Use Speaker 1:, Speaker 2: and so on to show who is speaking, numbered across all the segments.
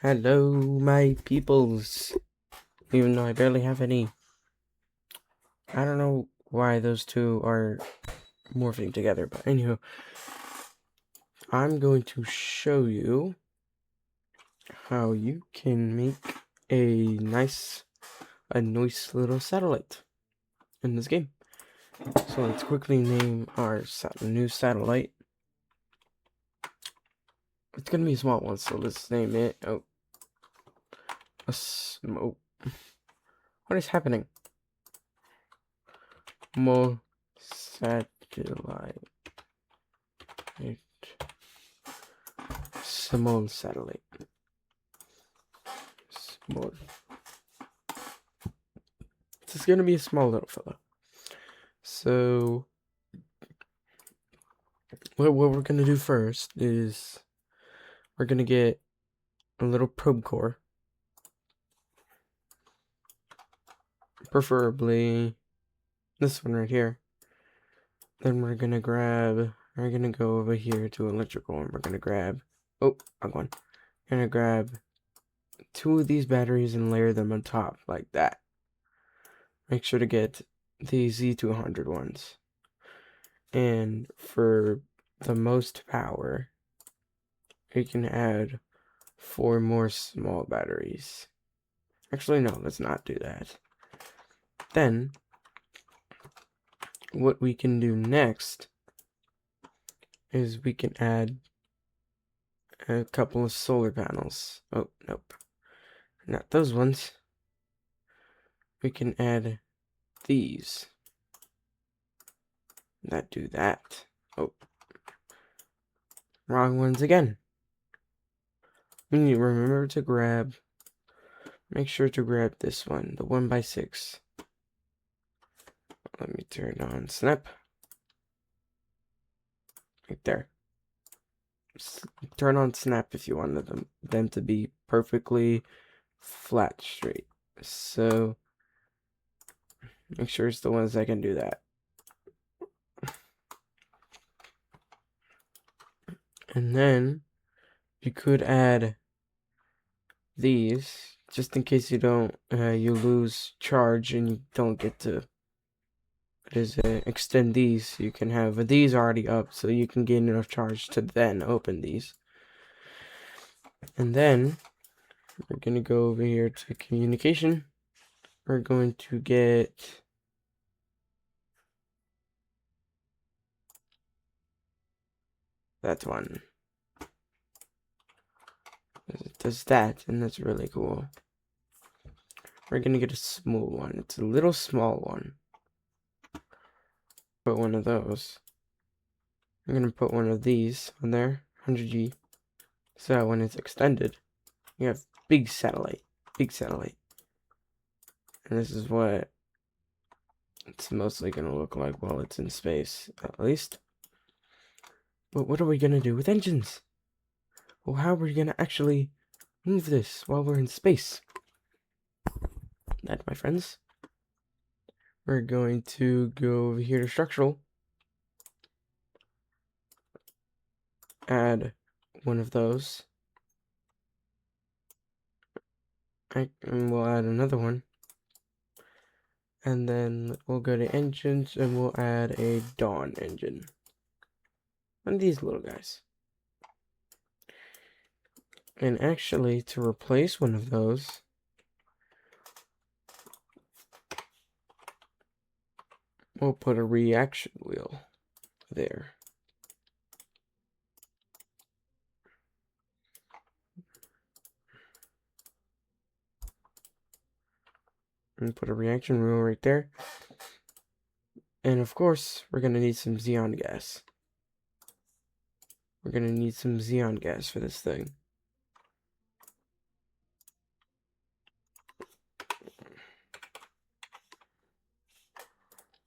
Speaker 1: Hello, my peoples. Even though I barely have any. I don't know why those two are morphing together, but anywho, I'm going to show you how you can make a nice little satellite in this game. So let's quickly name our new satellite. It's gonna be a small one, so let's name it. What is happening? Mo satellite. Small satellite. Small. It's gonna be a small little fella. So what we're gonna do first is we're gonna get a little probe core, preferably this one right here. Then we're gonna go over here to electrical, and we're gonna grab wrong one. We're gonna grab 2 of these batteries and layer them on top like that. Make sure to get the Z200 ones. And for the most power, we can add 4 more small batteries. Actually, no, let's not do that. Then, what we can do next is we can add a couple of solar panels. Oh, nope. Not those ones. We can add these. That do that. Oh. Wrong ones again. We need to remember to make sure to grab this one, the 1x6. Let me turn on snap. Right there. Turn on snap if you wanted them to be perfectly flat straight. So make sure it's the ones that can do that. And then you could add these just in case you don't you lose charge and you don't get to extend these. You can have these already up so you can gain enough charge to then open these. And then we're gonna go over here to communication. We're going to get that one. It does that, and that's really cool. We're gonna get a small one. It's a little small one. Put one of those. I'm gonna put one of these on there, 100G. So that when it's extended, you have big satellite. And this is what it's mostly gonna look like while it's in space, at least. But what are we gonna do with engines? Well, how are we gonna actually move this while we're in space? That, my friends, we're going to go over here to structural, add one of those, and we'll add another one, and then we'll go to engines and we'll add a Dawn engine. One of these little guys. And actually, to replace one of those, we'll put a reaction wheel there. And put a reaction wheel right there. And of course, we're going to need some xenon gas. We're going to need some xenon gas for this thing.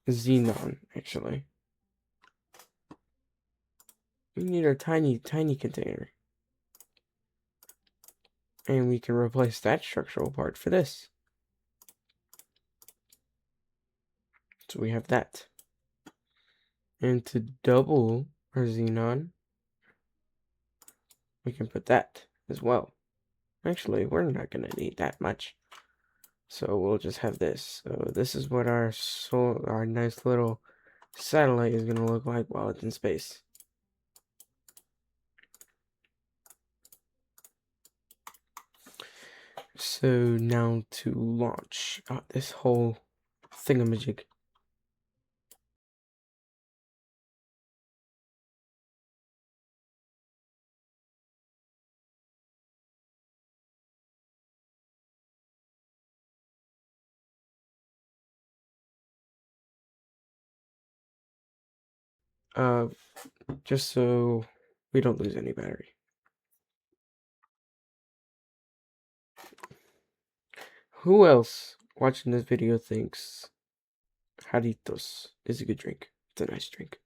Speaker 1: Xenon, actually. We need our tiny container. And we can replace that structural part for this. So we have that. And to double our xenon, we can put that as well. Actually, we're not gonna need that much. So we'll just have this. So this is what our nice little satellite is gonna look like while it's in space. So now to launch this whole thingamajig. Just so we don't lose any battery. Who else watching this video thinks Jaritos is a good drink? It's a nice drink.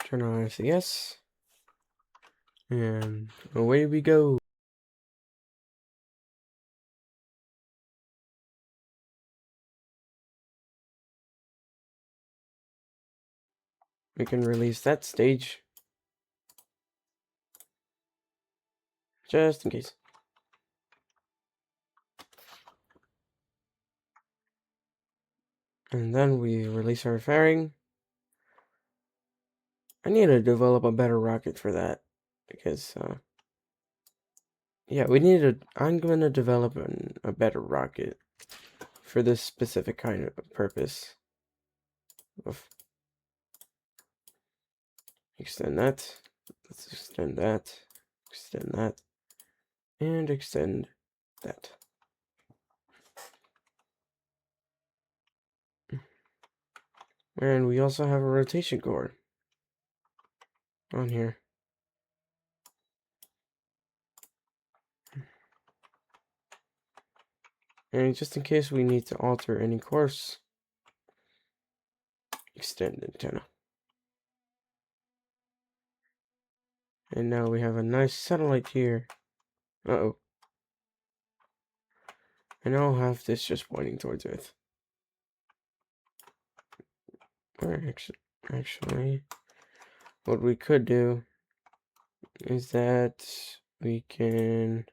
Speaker 1: Turn on SES. And away we go. We can release that stage. Just in case. And then we release our fairing. I need to develop a better rocket for that. Because, yeah, I'm going to develop a better rocket for this specific kind of purpose. Extend that. Let's extend that. Extend that. And extend that. And we also have a rotation core on here. And just in case we need to alter any course, extend antenna. And now we have a nice satellite here. Uh-oh. And I'll have this just pointing towards Earth. Or actually, what we could do is that we can...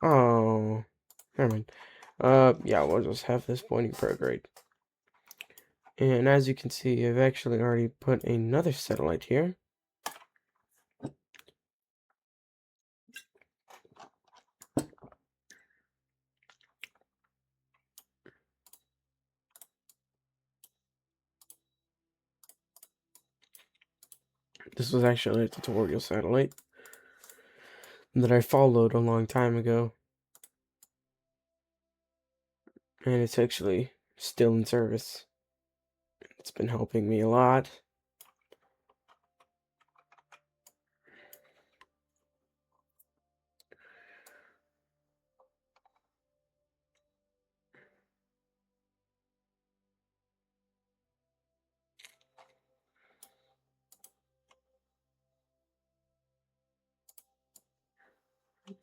Speaker 1: Oh, never mind. Yeah, we'll just have this pointing prograde. And as you can see, I've actually already put another satellite here. This was actually a tutorial satellite that I followed a long time ago. And it's actually still in service. It's been helping me a lot.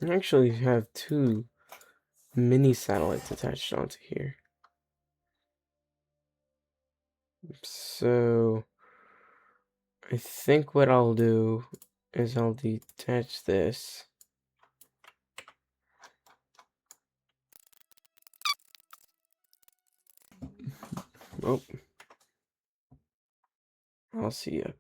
Speaker 1: I actually have two mini satellites attached onto here. So I think what I'll do is I'll detach this. Oh, I'll see ya.